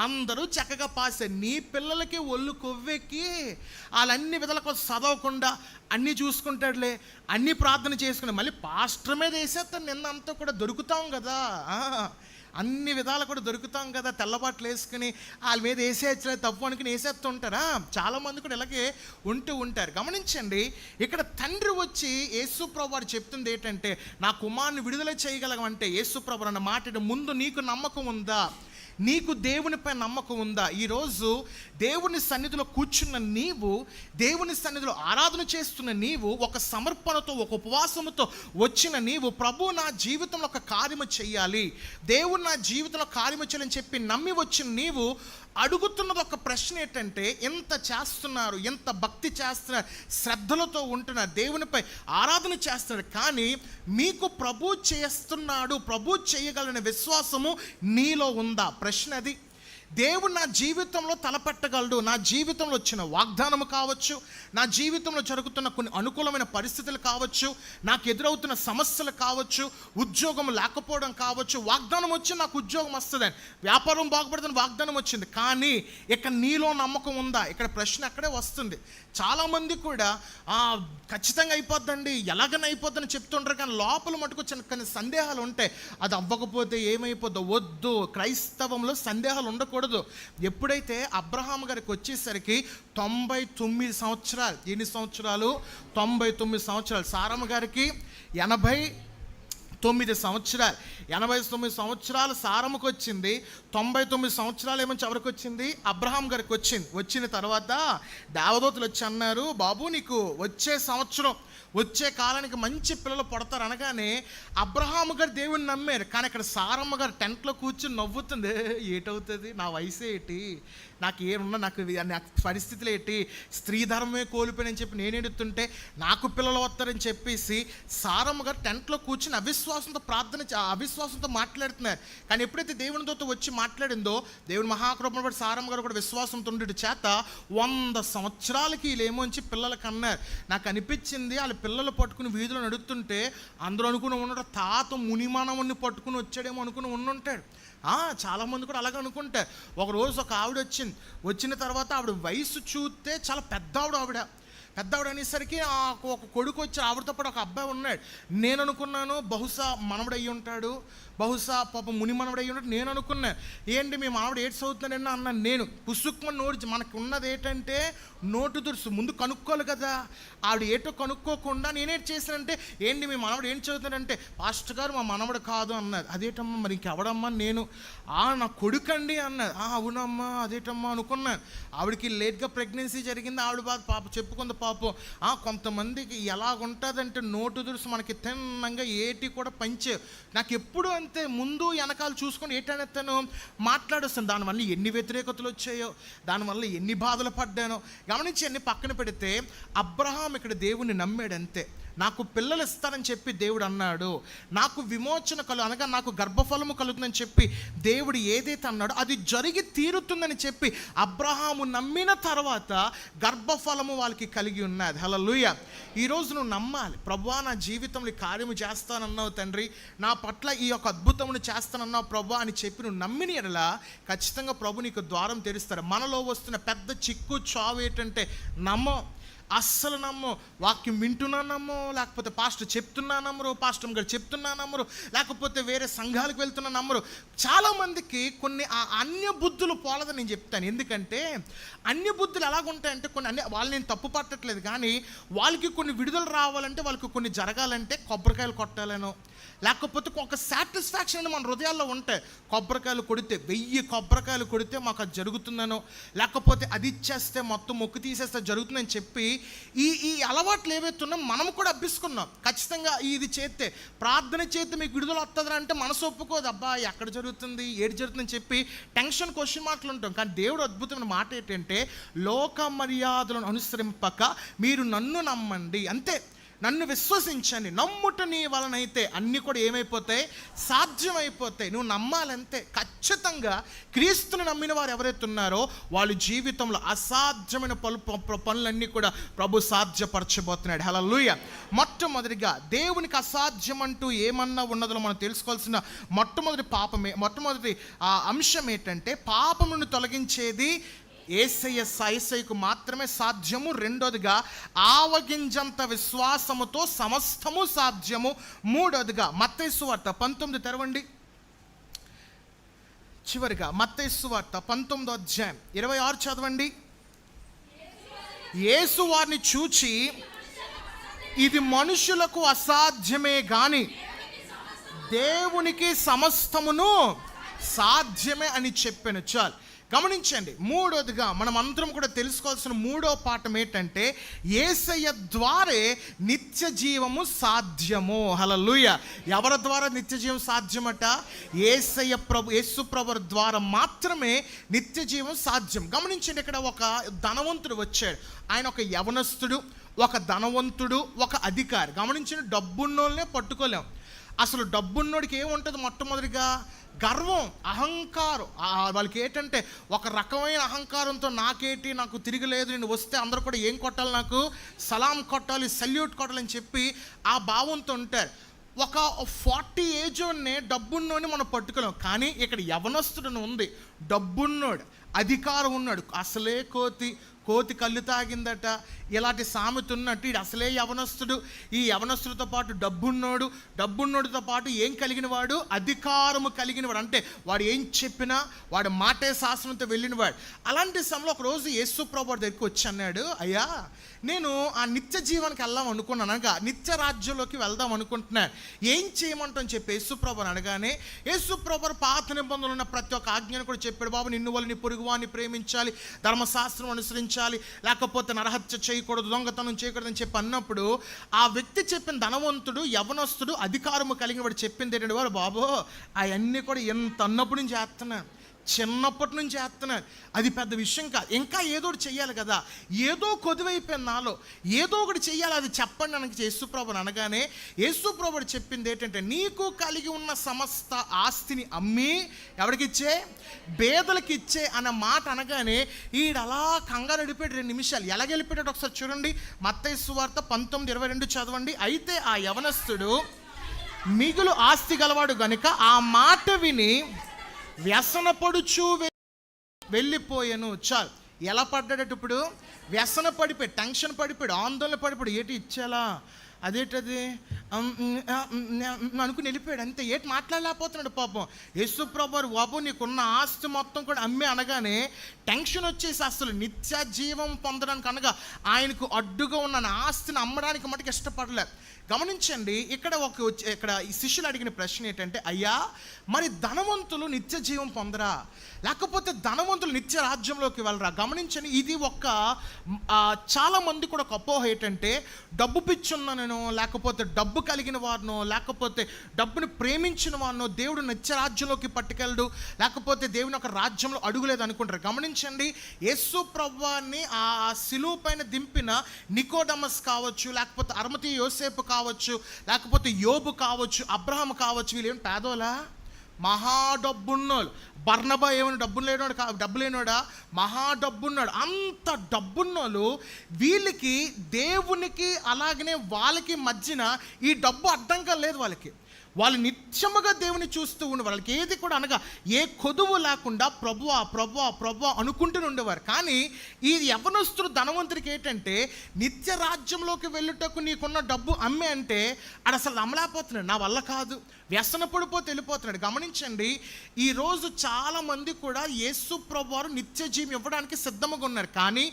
అందరూ చక్కగా పాస్ అయ్యారు. నీ పిల్లలకి ఒళ్ళు కొవ్వెక్కి వాళ్ళన్ని విధాలకు చదవకుండా అన్నీ చూసుకుంటాడులే, అన్నీ ప్రార్థన చేసుకుని మళ్ళీ పాస్టర్ మీద వేసేస్తాను, నిన్నంతా కూడా దొరుకుతాం కదా, అన్ని విధాలు కూడా దొరుకుతాం కదా, తెల్లబాట్లు వేసుకుని వాళ్ళ మీద వేసేయచ్చలే తప్పు అనుకుని వేసేస్తూ ఉంటారా. చాలామంది కూడా ఇలాగే ఉంటూ ఉంటారు. గమనించండి, ఇక్కడ తండ్రి వచ్చి యేసు ప్రభువారు చెప్తుంది ఏంటంటే, నా కుమారుని విడుదల చేయగలగమంటే యేసు ప్రభువారు అన్న మాట, ముందు నీకు నమ్మకం ఉందా, నీకు దేవునిపై నమ్మకం ఉందా? ఈరోజు దేవుని సన్నిధిలో కూర్చున్న నీవు, దేవుని సన్నిధిలో ఆరాధన చేస్తున్న నీవు, ఒక సమర్పణతో ఒక ఉపవాసముతో వచ్చిన నీవు, ప్రభు నా జీవితంలో ఒక కార్యము చేయాలి, దేవుడు నా జీవితంలో కార్యము చేయాలని చెప్పి నమ్మి వచ్చిన నీవు అడుగుతున్నది ఒక ప్రశ్న ఏంటంటే, ఎంత చేస్తున్నారు, ఎంత భక్తి చేస్తున్నారు, శ్రద్ధలతో ఉంటున్నారు, దేవునిపై ఆరాధన చేస్తున్నారు, కానీ మీకు ప్రభు చేస్తున్నాడు, ప్రభు చేయగలనే విశ్వాసము నీలో ఉందా? ప్రశ్న అది. దేవుడు నా జీవితంలో తలపెట్టగలడు. నా జీవితంలో వచ్చిన వాగ్దానము కావచ్చు, నా జీవితంలో జరుగుతున్న కొన్ని అనుకూలమైన పరిస్థితులు కావచ్చు, నాకు ఎదురవుతున్న సమస్యలు కావచ్చు, ఉద్యోగం లేకపోవడం కావచ్చు. వాగ్దానం వచ్చి నాకు ఉద్యోగం వస్తుందని, వ్యాపారం బాగుపడుతుంది వాగ్దానం వచ్చింది, కానీ ఇక నీలో నమ్మకం ఉందా? ఇక్కడ ప్రశ్న అక్కడే వస్తుంది. చాలామంది కూడా ఖచ్చితంగా అయిపోద్దండి, ఎలాగైనా అయిపోద్దని చెప్తుంటారు, కానీ లోపల మటుకు కొన్ని సందేహాలు ఉంటాయి. అది అవ్వకపోతే ఏమైపోద్దో. వద్దు, క్రైస్తవంలో సందేహాలు ఉండకూడదు. ఎప్పుడైతే అబ్రహాం గారికి వచ్చేసరికి 99 సంవత్సరాలు, ఎన్ని సంవత్సరాలు? 99 సంవత్సరాలు. సారమ్మ గారికి 89 సంవత్సరాలు. 89 సంవత్సరాలు సారమ్మకు వచ్చింది. 99 సంవత్సరాలు ఏమో ఎవరికి వచ్చింది? అబ్రహాం గారికి వచ్చింది. వచ్చిన తర్వాత దేవదూతలు వచ్చి అన్నారు, బాబు నీకు వచ్చే సంవత్సరం, వచ్చే కాలానికి మంచి పిల్లలు పుడతారు అనగానే అబ్రహాము గారు దేవుని నమ్మారు. కానీ ఇక్కడ సారమ్మ గారు టెంట్లో కూర్చుని నవ్వుతుంది. ఏటవుతుంది, నా వయసు ఏంటి, నాకు ఏమున్నా, నాకు పరిస్థితులు ఏంటి, స్త్రీ ధర్మమే కోల్పోయినని చెప్పి నేను ఎడుతుంటే నాకు పిల్లలు వస్తారని చెప్పేసి సారమ్మ గారు టెంట్లో కూర్చుని అవిశ్వాసంతో అవిశ్వాసంతో మాట్లాడుతున్నారు. కానీ ఎప్పుడైతే దేవుని దూత వచ్చి మాట్లాడిందో, దేవుని మహాకృపను బట్టి సారమ్మ గారు కూడా విశ్వాసంతో ఉండేటి చేత 100 సంవత్సరాలకి వీళ్ళేమోంచి పిల్లలకి అన్నారు. నాకు అనిపించింది వాళ్ళ పిల్లలు పట్టుకుని వీధిలో నడుస్తుంటే అందరూ అనుకుని ఉన్నాడు, తాత మునిమానవుని పట్టుకుని వచ్చాడేమో అనుకుని ఉండుంటాడు. చాలామంది కూడా అలాగే అనుకుంటారు. ఒకరోజు ఒక ఆవిడ వచ్చిన తర్వాత ఆవిడ వయసు చూస్తే చాలా పెద్ద ఆవిడ అనేసరికి ఒక కొడుకు వచ్చి ఆవిడతో పాటు ఒక అబ్బాయి ఉన్నాడు. నేను అనుకున్నాను బహుశా మనవడు అయ్యి ఉంటాడు, బహుశా పాప ముని మనవడు అయ్యి ఉంటాడు నేను అనుకున్నాను. ఏంటి మీ మనవడు ఏడ్స్ అవుతున్నాడన్నా అన్నాను. నేను పుసుక్కుమని నోటి, మనకు ఉన్నది ఏంటంటే నోటు దురుసు, ముందు కనుక్కోవాలి కదా. ఆవిడ ఏటో కనుక్కోకుండా నేనేం చేశానంటే, ఏంటి మీ మనవడు ఏం చదువుతాడంటే, పాస్టర్ గారు మా మనవడు కాదు అన్నది. అదేటమ్మా మరి ఇంకెవడమ్మా? నేను నా కొడుకండి అన్నది. అవునమ్మా అదేటమ్మా అనుకున్నాను. ఆవిడకి లేట్గా ప్రెగ్నెన్సీ జరిగింది. ఆవిడ బాధ పాప చెప్పుకుంది. పాపం కొంతమందికి ఎలాగుంటుందంటే నోటు దురుసు, మనకి తిన్నంగా ఏటి కూడా పంచే. నాకు ఎప్పుడు అంతే, ముందు వెనకాల చూసుకొని ఏటనేస్తాను మాట్లాడొస్తాను. దానివల్ల ఎన్ని వ్యతిరేకతలు వచ్చాయో, దానివల్ల ఎన్ని బాధలు పడ్డానో గమనించి అన్ని పక్కన పెడితే అబ్రహాం ఇక్కడ దేవుని నమ్మాడు అంతే. నాకు పిల్లలు ఇస్తారని చెప్పి దేవుడు అన్నాడు, నాకు విమోచన అనగా నాకు గర్భఫలము కలుగుతుందని చెప్పి దేవుడు ఏదైతే అన్నాడో అది జరిగి తీరుతుందని చెప్పి అబ్రహాము నమ్మిన తర్వాత గర్భఫలము వాళ్ళకి కలిగి ఉన్నది. హల్లెలూయా. ఈరోజు నువ్వు నమ్మాలి, ప్రభువా నా జీవితంలో ఈ కార్యము చేస్తానన్నావు తండ్రి, నా పట్ల ఈ యొక్క అద్భుతమును చేస్తానన్నావు ప్రభువా అని చెప్పి నువ్వు నమ్మిన ఎడల ఖచ్చితంగా ప్రభు నీకు ద్వారం తెరుస్తాడు. మనలో వస్తున్న పెద్ద చిక్కు చావు ఏంటంటే నమ్మో, అస్సలు నమ్మో. వాక్యం వింటున్నా నమ్మో, లేకపోతే పాస్టర్ చెప్తున్నా నమ్మరు, పాస్టర్ గారు చెప్తున్నా నమ్మరు, లేకపోతే వేరే సంఘాలకు వెళ్తున్నా నమ్మరు. చాలామందికి కొన్ని అన్య బుద్ధులు పోలదని నేను చెప్తాను. ఎందుకంటే అన్య బుద్ధులు ఎలాగుంటాయంటే కొన్ని వాళ్ళు, నేను తప్పు పట్టట్లేదు, కానీ వాళ్ళకి కొన్ని విడుదల రావాలంటే, వాళ్ళకి కొన్ని జరగాలంటే కొబ్బరికాయలు కొట్టాలనో, లేకపోతే ఒక సాటిస్ఫాక్షన్ మన హృదయాల్లో ఉంటాయి. కొబ్బరికాయలు కొడితే 1000 కొబ్బరికాయలు కొడితే మాకు అది జరుగుతుందనో, లేకపోతే అది ఇచ్చేస్తే మొత్తం మొక్కు తీసేస్తే జరుగుతుందని చెప్పి ఈ అలవాట్లు ఏవైతున్నా మనం కూడా అభ్యసుకున్నాం. ఖచ్చితంగా ఇది చేస్తే, ప్రార్థన చేస్తే మీకు విడుదల వస్తుందని అంటే మనసు ఒప్పుకోదు. అబ్బా ఎక్కడ జరుగుతుంది, ఏది జరుగుతుందని చెప్పి టెన్షన్, క్వశ్చన్ మార్కులు ఉంటాం. కానీ దేవుడు అద్భుతమైన మాట ఏంటంటే, లోక మర్యాదలను అనుసరింపక మీరు నన్ను నమ్మండి అంతే, నన్ను విశ్వసించండి, నమ్ముట నీ వలనైతే అన్నీ కూడా ఏమైపోతాయి, సాధ్యమైపోతాయి. నువ్వు నమ్మాలంతే. ఖచ్చితంగా క్రీస్తుని నమ్మిన వారు ఎవరైతే ఉన్నారో వాళ్ళ జీవితంలో అసాధ్యమైన పనులన్నీ కూడా ప్రభు సాధ్యపరచబోతున్నాడు. హల్లెలూయా. మొట్టమొదటిగా దేవునికి అసాధ్యం అంటూ ఏమన్నా ఉన్నదో మనం తెలుసుకోవాల్సిన మొట్టమొదటి అంశం ఏంటంటే, పాపమును తొలగించేది యేసయ్యకు మాత్రమే సాధ్యము. రెండోదిగా ఆవగింజంత విశ్వాసముతో సమస్తము సాధ్యము. మూడోదిగా మత్తయి సువార్త 19 తెరవండి. చివరిగా మత్తయి సువార్త 19వ అధ్యాయం 26 చదవండి. యేసు వారిని చూచి, ఇది మనుషులకు అసాధ్యమే గాని దేవునికి సమస్తమును సాధ్యమే అని చెప్పాను. చాలు గమనించండి. మూడోదిగా మనం అందరం కూడా తెలుసుకోవాల్సిన మూడో పాఠం ఏంటంటే, యేసయ్య ద్వారే నిత్య జీవము సాధ్యము. హల్లెలూయా. ఎవరి ద్వారా నిత్య జీవం సాధ్యమట? యేసు ప్రభు ద్వారా మాత్రమే నిత్య జీవం సాధ్యం. గమనించండి, ఇక్కడ ఒక ధనవంతుడు వచ్చాడు. ఆయన ఒక యవనస్తుడు, ఒక ధనవంతుడు, ఒక అధికారి. గమనించండి, డబ్బున్నోళ్ళనే పట్టుకోలేం. అసలు డబ్బున్నోడికి ఏముంటుంది? మొట్టమొదటిగా గర్వం, అహంకారం. వాళ్ళకి ఏంటంటే ఒక రకమైన అహంకారంతో నాకేంటి, నాకు తిరగలేదు, నేను వస్తే అందరూ కూడా ఏం కొట్టాలి, నాకు సలాం కొట్టాలి, సల్యూట్ కొట్టాలని చెప్పి ఆ భావంతో ఉంటారు. ఒక 40 ఏజ్ డబ్బున్నోని మనం పట్టుకోలేం. కానీ ఇక్కడ యవనస్తుడని ఉంది, డబ్బున్నోడు, అధికారం ఉన్నాడు. అసలే కోతి కళ్ళు తాగిందట, ఇలాంటి సామెత ఉన్నట్టు ఇది అసలే యవనస్తుడు. ఈ యవనస్తుడితో పాటు డబ్బున్నోడితో పాటు ఏం కలిగిన వాడు? అధికారము కలిగిన వాడు. అంటే వాడు ఏం చెప్పినా వాడు మాటే శాసనంతో వెళ్ళినవాడు. అలాంటి సమయంలో ఒకరోజు యేసు ప్రభువు దగ్గరికి వచ్చి అన్నాడు, అయ్యా నేను ఆ నిత్య జీవానికి వెళ్దాం అనుకున్నాను, అనగా నిత్య రాజ్యంలోకి వెళ్దాం అనుకుంటున్నాను, ఏం చేయమంటాను చెప్పి యేసు ప్రభువుని అనగానే, యేసు ప్రభువు పాత నిబంధనలు ఉన్న ప్రతి ఒక్క ఆజ్ఞను కూడా చెప్పాడు. బాబు, నిన్ను వల్ల నీ పొరుగువాన్ని ప్రేమించాలి, ధర్మశాస్త్రం అనుసరించాలి, లేకపోతే నరహత్య చేయకూడదు, దొంగతనం చేయకూడదు అని చెప్పి అన్నప్పుడు ఆ వ్యక్తి చెప్పిన ధనవంతుడు, యవనస్తుడు, అధికారము కలిగిన వాడు చెప్పింది ఏంటంటే, వారు బాబు అవన్నీ కూడా ఎంత అన్నప్పుడు నుంచి చేస్తున్నాను, చిన్నప్పటి నుంచి చేస్తున్నాను, అది పెద్ద విషయం కాదు, ఇంకా ఏదో ఒకటి చెయ్యాలి కదా, ఏదో కొదువైపోయింది నాలో, ఏదో ఒకటి చెయ్యాలి, అది చెప్పండి నాకు యేసుప్రభుని అనగానే యేసుప్రభుడు చెప్పింది ఏంటంటే, నీకు కలిగి ఉన్న సమస్త ఆస్తిని అమ్మి ఎవరికిచ్చే? పేదలకు ఇచ్చే అన్న మాట అనగానే ఈడు అలా కంగారు వెళ్ళిపోయాడు. 2 నిమిషాలు ఎలాగ వెళ్ళిపోయాడు ఒకసారి చూడండి. మత్తయి సువార్త 19:22 చదవండి. అయితే ఆ యవనస్తుడు మిగులు ఆస్తి గలవాడు గనుక ఆ మాట విని వ్యసనపడుచు వెళ్ళిపోయాను. చాలు. ఎలా పడ్డాడట ఇప్పుడు? వ్యసన పడిపోయాడు, టెన్షన్ పడిపోయాడు, ఆందోళన పడిపోయాడు. ఏంటి ఇచ్చేలా, అదేంటది అనుకుని వెళ్ళిపోయాడు. అంతే. ఏంటి మాట్లాడలేకపోతున్నాడు పాపం. యేసు ప్రభువు బాబు నీకున్న ఆస్తి మొత్తం కూడా అమ్మి అనగానే టెన్షన్ వచ్చేసి అసలు నిత్య జీవం పొందడానికి అనగా ఆయనకు అడ్డుగా ఉన్న ఆస్తిని అమ్మడానికి మటుకు ఇష్టపడలేదు. గమనించండి, ఇక్కడ ఈ శిష్యులు అడిగిన ప్రశ్న ఏంటంటే, అయ్యా మరి ధనవంతులు నిత్య జీవం పొందరా, లేకపోతే ధనవంతులు నిత్య రాజ్యంలోకి వెళ్ళరా? గమనించండి, ఇది చాలా మంది కూడా ఒక అపోహ ఏంటంటే, డబ్బు పిచ్చున్ననో, లేకపోతే డబ్బు కలిగిన వారినో, లేకపోతే డబ్బుని ప్రేమించిన వారినో దేవుడు నిత్య రాజ్యంలోకి పట్టుకెళ్ళడు, లేకపోతే దేవుని ఒక రాజ్యంలో అడుగులేదు అనుకుంటారు. గమనించండి, యేసు ప్రభువుని ఆ సిలువ పైన దింపిన నికోడమస్ కావచ్చు, లేకపోతే అర్మతీ యోసేపు కావచ్చు, లేకపోతే యోబు కావచ్చు, అబ్రహాం కావచ్చు, వీళ్ళేం పేదోలా? మహా డబ్బున్నోళ్ళు. బర్నబా ఏమైనా డబ్బు లేనోడా? మహా డబ్బున్నాడు. అంత డబ్బున్నోళ్ళు. వీళ్ళకి దేవునికి అలాగనే వాళ్ళకి మధ్యన ఈ డబ్బు అడ్డంగా లేదు. వాళ్ళు నిత్యముగా దేవుని చూస్తూ ఉండేవారు. వాళ్ళకి ఏది కూడా అనగా ఏ కొదువు లేకుండా ప్రభువా ప్రభువా ప్రభువా అనుకుంటూనే ఉండేవారు. కానీ ఈ యవనస్తుడు ధనవంతుడికి ఏంటంటే, నిత్య రాజ్యంలోకి వెళ్ళుటకు నీకున్న డబ్బు అమ్మే అంటే ఆడు అసలు నమ్మలేకపోతున్నాడు. నా వల్ల కాదు, వ్యసన పడిపోతే వెళ్ళిపోతున్నాడు. గమనించండి, ఈరోజు చాలామంది కూడా యేసు ప్రభువారు నిత్య జీవం ఇవ్వడానికి సిద్ధంగా ఉన్నారు. కానీ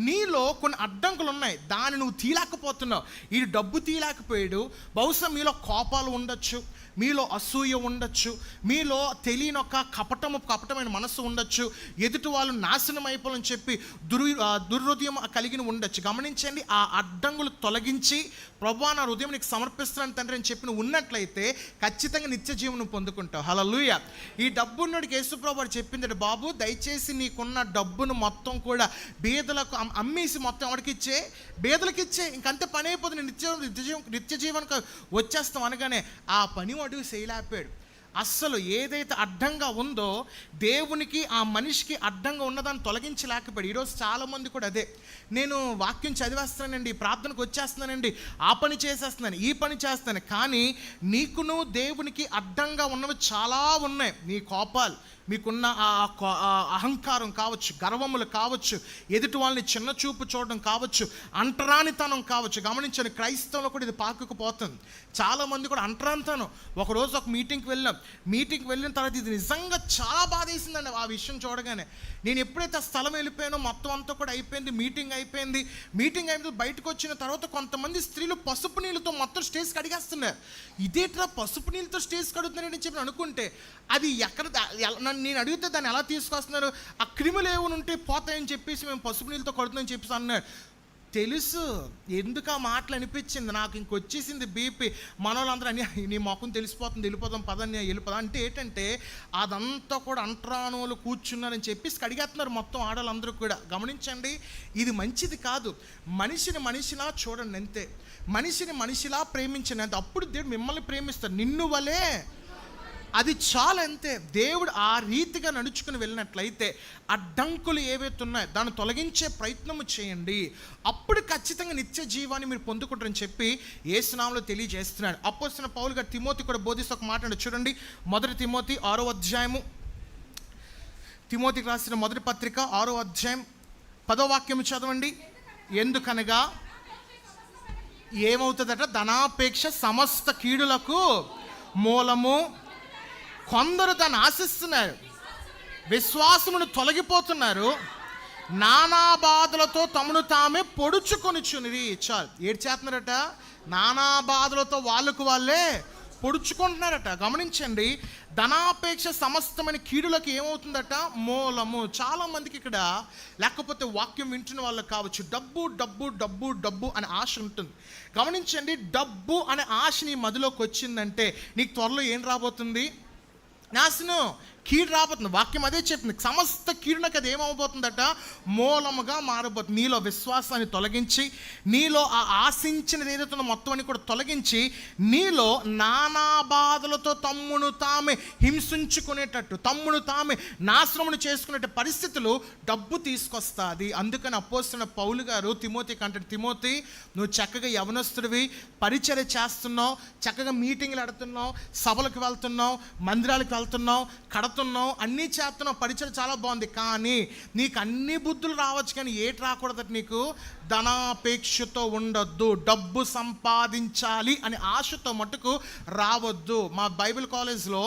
నీలో కొన్ని అడ్డంకులు ఉన్నాయి, దాన్ని నువ్వు తీయలేకపోతున్నావు. ఈ డబ్బు తీయలేకపోయాడు. బహుశా మీలో కోపాలు ఉండొచ్చు, మీలో అసూయ ఉండొచ్చు, మీలో తెలియని ఒక కపటమైన మనసు ఉండొచ్చు, ఎదుటి వాళ్ళు నాశనం అయిపోవాలని చెప్పి దుర్హృదయం కలిగిన ఉండొచ్చు. గమనించండి, ఆ అడ్డంకులు తొలగించి ప్రభువా నా హృదయం నీకు సమర్పిస్తున్నాను తండ్రి అని చెప్పి నువ్వు ఉన్నట్లయితే ఖచ్చితంగా నిత్య జీవనం పొందుకుంటావు. హల్లెలూయా. ఈ డబ్బున్నోడికి యేసు ప్రభువు చెప్పింది, బాబు దయచేసి నీకున్న డబ్బును మొత్తం కూడా బీదలకు అమ్మేసి మొత్తం ఎవరికి ఇచ్చే? బీదలకు ఇచ్చే. ఇంకంతే పని అయిపోతుంది, నిత్య జీవనకు వచ్చేస్తాం అనగానే ఆ పని అడుగు చేయలేకపోయాడు. అస్సలు ఏదైతే అడ్డంగా ఉందో దేవునికి ఆ మనిషికి అడ్డంగా ఉన్నదాన్ని తొలగించలేకపోయాడు. ఈరోజు చాలామంది కూడా అదే, నేను వాక్యం చదివేస్తానండి, ప్రార్థనకు వచ్చేస్తున్నానండి, ఆ పని చేసేస్తున్నాను, ఈ పని చేస్తాను, కానీ నీకును దేవునికి అడ్డంగా ఉన్నవి చాలా ఉన్నాయి. నీ కోపాలు, మీకున్న అహంకారం కావచ్చు, గర్వములు కావచ్చు, ఎదుటి వాళ్ళని చిన్న చూపు చూడడం కావచ్చు, అంటరానితనం కావచ్చు. గమనించండి, క్రైస్తవంలో కూడా ఇది పాకుకుపోతుంది. చాలామంది కూడా అంటరానితనం. ఒకరోజు ఒక మీటింగ్కి వెళ్ళిన తర్వాత ఇది నిజంగా చాలా బాధేసిందండి ఆ విషయం చూడగానే. నేను ఎప్పుడైతే ఆ స్థలం వెళ్ళిపోయానో మొత్తం అంతా కూడా అయిపోయింది, మీటింగ్ అయిపోయింది. బయటకు వచ్చిన తర్వాత కొంతమంది స్త్రీలు పసుపు నీళ్ళతో మొత్తం స్టేజ్ కడిగేస్తున్నారు. ఇదేట్రా పసుపు నీళ్ళతో స్టేజ్ కడుగుతున్నారని చెప్పి అనుకుంటే, అది ఎక్కడ నేను అడిగితే దాన్ని ఎలా తీసుకొస్తున్నారు? ఆ క్రిములు ఏమైనా ఉంటే పోతాయని చెప్పేసి మేము పసుపు నీళ్ళతో కడుతున్నామని చెప్పేసి అన్నారు. తెలుసు ఎందుకు ఆ మాటలు అనిపించింది, నాకు ఇంకొచ్చేసింది బీపీ. మనోళ్ళందరూ అని నీ మొఖం తెలిసిపోతుంది, వెళ్ళిపోదాం పదని వెళ్ళిపోదాం అంటే ఏంటంటే అదంతా కూడా అంటరానోళ్ళు కూర్చున్నారని చెప్పేసి కడిగేస్తున్నారు మొత్తం ఆడవాళ్ళందరూ కూడా. గమనించండి, ఇది మంచిది కాదు. మనిషిని మనిషిలా చూడండి అంతే, మనిషిని మనిషిలా ప్రేమించండి అంతే. అప్పుడు దేవుడు మిమ్మల్ని ప్రేమిస్తాడు, నిన్ను వలే. అది చాలా అంతే. దేవుడు ఆ రీతిగా నడుచుకుని వెళ్ళినట్లయితే అడ్డంకులు ఏవైతే ఉన్నాయో దాన్ని తొలగించే ప్రయత్నము చేయండి. అప్పుడు ఖచ్చితంగా నిత్య జీవాన్ని మీరు పొందుకుంటారని చెప్పి యేసునామములో తెలియజేస్తున్నాడు. అపోస్తలుడైన పౌలు గారు తిమోతి కూడా బోధిస్తూ ఒక మాట అండి, చూడండి. 1 తిమోతి 6వ అధ్యాయము, తిమోతికి రాసిన మొదటి పత్రిక 6వ అధ్యాయం 10వ వాక్యము చదవండి. ఎందుకనగా ఏమవుతుందట, ధనాపేక్ష సమస్త కీడులకు మూలము. కొందరు దాన్ని ఆశిస్తున్నారు, విశ్వాసమును తొలగిపోతున్నారు, నానా బాధలతో తమను తామే పొడుచుకొనిచునిరి. చాలు ఏడు చేస్తున్నారట, నానా బాధలతో వాళ్ళే పొడుచుకుంటున్నారట. గమనించండి, ధనాపేక్ష సమస్తమైన కీడులకు ఏమవుతుందట, మూలము. చాలామందికి ఇక్కడ లేకపోతే వాక్యం వింటున్న వాళ్ళకి కావచ్చు, డబ్బు డబ్బు డబ్బు డబ్బు అనే ఆశ ఉంటుంది. గమనించండి, డబ్బు అనే ఆశ నీ మదిలోకి వచ్చిందంటే నీకు త్వరలో ఏం రాబోతుంది, నాశనం, కీడు రాబోతుంది. వాక్యం అదే చెప్తుంది, సమస్త కీడునకు అది ఏమవబోతుందట, మూలముగా మారబోతుంది. నీలో విశ్వాసాన్ని తొలగించి, నీలో ఆ ఆశించినది ఏదైతుందో మొత్తం అని కూడా తొలగించి, నీలో నానా బాధలతో తమ్మును తామే హింసించుకునేటట్టు, తమ్మును తామే నాశనమును చేసుకునే పరిస్థితులు డబ్బు తీసుకొస్తుంది. అందుకని అపోస్తలుడైన పౌలు గారు తిమోతికి అంటాడు, తిమోతి నువ్వు చక్కగా యవనస్తుడివి, పరిచర్య చేస్తున్నావు, చక్కగా మీటింగ్లు ఆడుతున్నావు, సభలకు వెళ్తున్నావు, మందిరాలకు వెళ్తున్నావు, కడుతున్నావు, అన్నీ చేస్తున్నావు, పరిచయం చాలా బాగుంది. కానీ నీకు అన్ని బుద్ధులు రావచ్చు, కానీ ఏటి రాకూడదట, నీకు ధనాపేక్షతో ఉండొద్దు, డబ్బు సంపాదించాలి అనే ఆశతో మటుకు రావద్దు. మా బైబిల్ కాలేజ్లో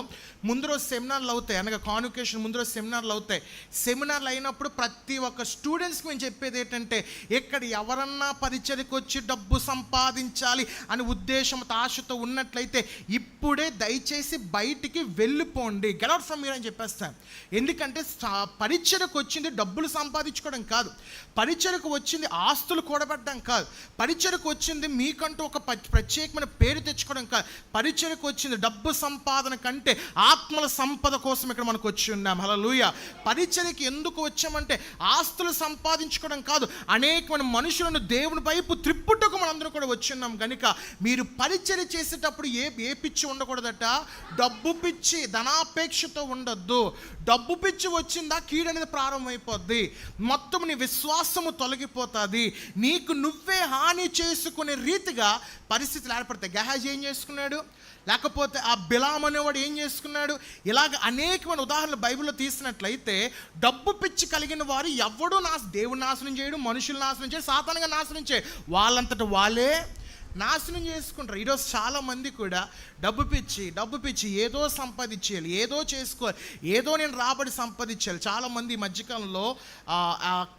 ముందు రోజు సెమినార్లు అవుతాయి, అనగా కాన్వకేషన్ ముందు రోజు సెమినార్లు అవుతాయి. సెమినార్లు అయినప్పుడు ప్రతి ఒక్క స్టూడెంట్స్కి మేము చెప్పేది ఏంటంటే, ఇక్కడ ఎవరన్నా పరిచయకు వచ్చి డబ్బు సంపాదించాలి అనే ఉద్దేశంతో ఆశతో ఉన్నట్లయితే ఇప్పుడే దయచేసి బయటికి వెళ్ళిపోండి, గెట్ అవుట్ ఫ్రమ్ హియర్ అని చెప్పేస్తాను. ఎందుకంటే పరిచయకు వచ్చింది డబ్బులు సంపాదించుకోవడం కాదు, పరిచయకు వచ్చింది ఆస్తులు కూడబెట్టడం కాదు, పరిచయకు వచ్చింది మీకంటూ ఒక ప్రత్యేకమైన పేరు తెచ్చుకోవడం కాదు, పరిచయకు వచ్చింది డబ్బు సంపాదన కంటే ఆత్మల సంపద కోసం ఇక్కడ మనకు వచ్చి ఉన్నాం. హల్లెలూయా. పరిచర్యకి ఎందుకు వచ్చామంటే ఆస్తులు సంపాదించుకోవడం కాదు, అనేకమైన మనుషులను దేవుని వైపు త్రిప్పుటకు మనందరూ కూడా వచ్చి ఉన్నాం. కనుక మీరు పరిచర్య చేసేటప్పుడు ఏ పిచ్చి ఉండకూడదట, డబ్బు పిచ్చి, ధనాపేక్షతో ఉండొద్దు. డబ్బు పిచ్చి వచ్చిందా కీడు అనేది ప్రారంభమైపోద్ది, మొత్తం నీ విశ్వాసము తొలగిపోతుంది, నీకు నువ్వే హాని చేసుకునే రీతిగా పరిస్థితులు ఏర్పడతాయి. గెహాజీ ఏం చేసుకున్నాడు, లేకపోతే ఆ బిలాం అనేవాడు ఏం చేసుకున్నాడు, ఇలాగ అనేకమైన ఉదాహరణలు బైబిల్లో తీసినట్లయితే డబ్బు పిచ్చి కలిగిన వారు ఎవడూ దేవుని నాశనం చేయడం, మనుషులు నాశనం చేయడం, సాతానుగా నాశనం చేయడం, వాళ్ళంతట వాళ్ళే నాశనం చేసుకుంటారు. ఈరోజు చాలామంది కూడా డబ్బు పిచ్చి ఏదో సంపాదించేయాలి, ఏదో చేసుకోవాలి, ఏదో నేను రాబడి సంపాదించాలి. చాలామంది ఈ మధ్యకాలంలో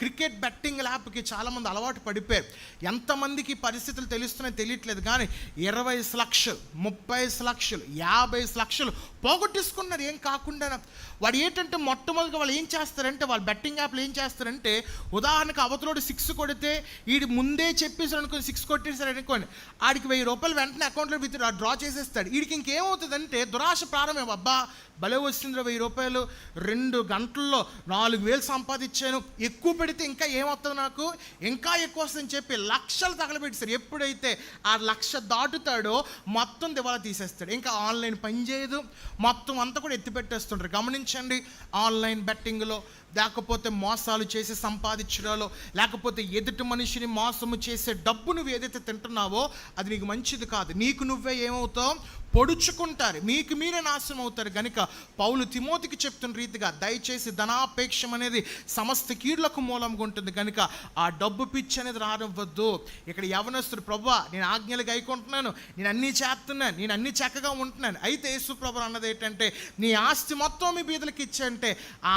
క్రికెట్ బెట్టింగ్ యాప్కి చాలామంది అలవాటు పడిపోయారు. ఎంతమందికి పరిస్థితులు తెలుస్తున్నాయో తెలియట్లేదు, కానీ 20 లక్షలు 30 లక్షలు 50 లక్షలు పోగొట్టేసుకున్నారు ఏం కాకుండా. వాడు ఏంటంటే మొట్టమొదటిగా వాళ్ళు ఏం చేస్తారంటే, వాళ్ళు బెట్టింగ్ యాప్లు ఏం చేస్తారంటే, ఉదాహరణకు అవతలోడు 6 కొడితే వీడి ముందే చెప్పేసారు అనుకోని 6 కొట్టేసారు అనుకోండి, ఆడికి 1000 రూపాయలు వెంటనే అకౌంట్లో డ్రా చేసేస్తాడు. వీడికి ఇంకేమవుతుందంటే దురాశ ప్రారంభం, అబ్బా భలే వస్తుంది 1000 రూపాయలు, 2 గంటల్లో 4000 సంపాదించాను, ఎక్కువ పెడితే ఇంకా ఏమవుతుంది, నాకు ఇంకా ఎక్కువ వస్తుందని చెప్పి లక్షలు తగలబెట్టారు. ఎప్పుడైతే ఆ 1,00,000 దాటుతాడో మొత్తం దివాలా తీసేస్తాడు, ఇంకా ఆన్లైన్ పని చేయదు, మొత్తం అంతా కూడా ఎత్తిపెట్టేస్తుంటారు. గమనించండి, ఆన్లైన్ బెట్టింగ్లో, లేకపోతే మోసాలు చేసి సంపాదించడాలో, లేకపోతే ఎదుటి మనిషిని మోసము చేసే డబ్బు నువ్వు ఏదైతే తింటున్నావో అది నీకు మంచిది కాదు. నీకు నువ్వే ఏమవుతావు, పొడుచుకుంటారు, మీకు మీరే నాశనం అవుతారు. కనుక పౌలు తిమోతికి చెప్తున్న రీతిగా దయచేసి ధనాపేక్షం అనేది సమస్త కీడులకు మూలంగా ఉంటుంది. కనుక ఆ డబ్బు పిచ్చి అనేది రానివ్వద్దు. ఇక్కడ యవనస్తుడు, ప్రభువా నేను ఆజ్ఞలు గైకుంటున్నాను, నేను అన్నీ చేస్తున్నాను, నేను అన్నీ చక్కగా ఉంటున్నాను, అయితే యేసు ప్రభు అన్నది ఏంటంటే, నీ ఆస్తి మొత్తం మీ బీదలకు ఇచ్చంటే ఆ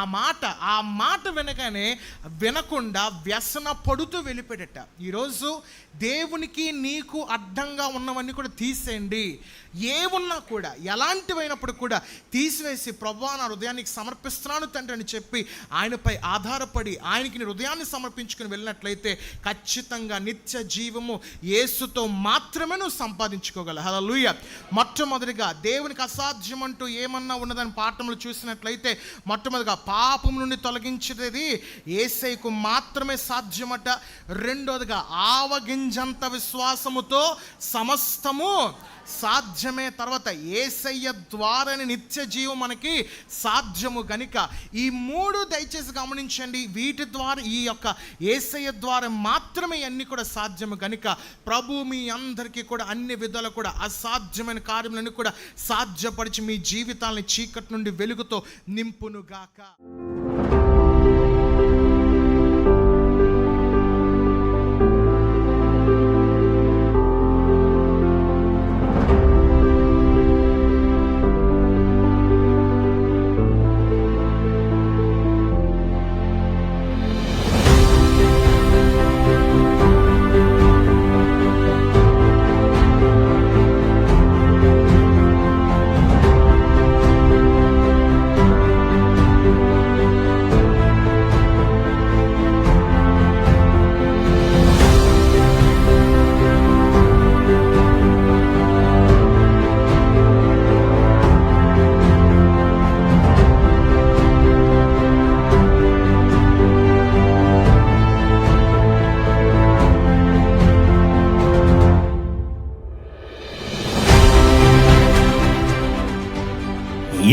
మాట వినగానే వినకుండా వ్యసన పడుతూ వెళ్ళిపోయేట. ఈరోజు దేవునికి నీకు అడ్డంగా ఉన్నవన్నీ కూడా తీసేయండి. ఏమున్నా కూడా, ఎలాంటివైనప్పుడు కూడా తీసివేసి ప్రభువా నా హృదయానికి సమర్పిస్తున్నాను తండ్రి అని చెప్పి ఆయనపై ఆధారపడి ఆయనకి నీ హృదయాన్ని సమర్పించుకుని వెళ్ళినట్లయితే ఖచ్చితంగా నిత్య జీవము యేసుతో మాత్రమే నువ్వు సంపాదించుకోగలవు. హల్లెలూయా. మొట్టమొదటిగా దేవునికి అసాధ్యం అంటూ ఏమన్నా ఉన్నదని పాఠంలో చూసినట్లయితే మొట్టమొదటిగా పాపం నుండి తొలగించేది యేసయ్యకు మాత్రమే సాధ్యమట. రెండోదిగా ఆవగింజంత విశ్వాసముతో సమస్తము సాధ్యమే. తర్వాత యేసయ్య ద్వారానే నిత్య జీవం మనకి సాధ్యము గనుక ఈ మూడు దయచేసి గమనించండి. వీటి ద్వారా, ఈ యొక్క యేసయ్య ద్వారా మాత్రమే అన్నీ కూడా సాధ్యము గనుక ప్రభు మీ అందరికీ కూడా అన్ని విధాలు కూడా అసాధ్యమైన కార్యములను కూడా సాధ్యపరిచి మీ జీవితాలని చీకటి నుండి వెలుగుతో నింపునుగాక.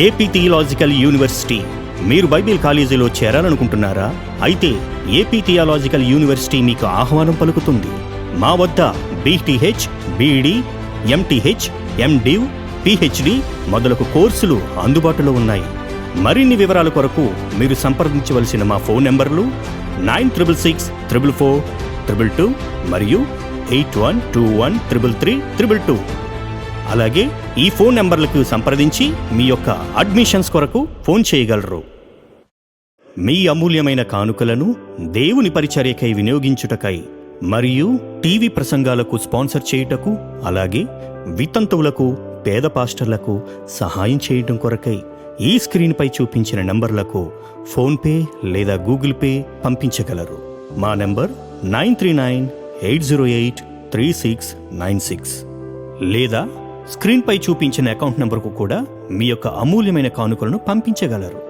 AP theological university. మీరు బైబిల్ కాలేజీలో చేరాలనుకుంటున్నారా? అయితే ఏపీ థియాలాజికల్ యూనివర్సిటీ మీకు ఆహ్వానం పలుకుతుంది. మా వద్ద BTH, BD, MTH, MDiv, PhD మొదలగు కోర్సులు అందుబాటులో ఉన్నాయి. మరిన్ని వివరాల కొరకు మీరు సంప్రదించవలసిన మా ఫోన్ నెంబర్లు 9666442222 మరియు 8121333322. అలాగే ఈ ఫోన్ నెంబర్లకు సంప్రదించి మీ యొక్క అడ్మిషన్స్ కొరకు ఫోన్ చేయగలరు. మీ అమూల్యమైన కానుకలను దేవుని పరిచర్యకై వినియోగించుటకై మరియు టీవీ ప్రసంగాలకు స్పాన్సర్ చేయుటకు, అలాగే వితంతువులకు, పేద పాస్టర్లకు సహాయం చేయడం కొరకై ఈ స్క్రీన్పై చూపించిన నంబర్లకు ఫోన్పే లేదా గూగుల్ పే పంపించగలరు. మా నంబర్ 9398083696 లేదా స్క్రీన్పై చూపించిన అకౌంట్ నంబర్కు కూడా మీ యొక్క అమూల్యమైన కానుకలను పంపించగలరు.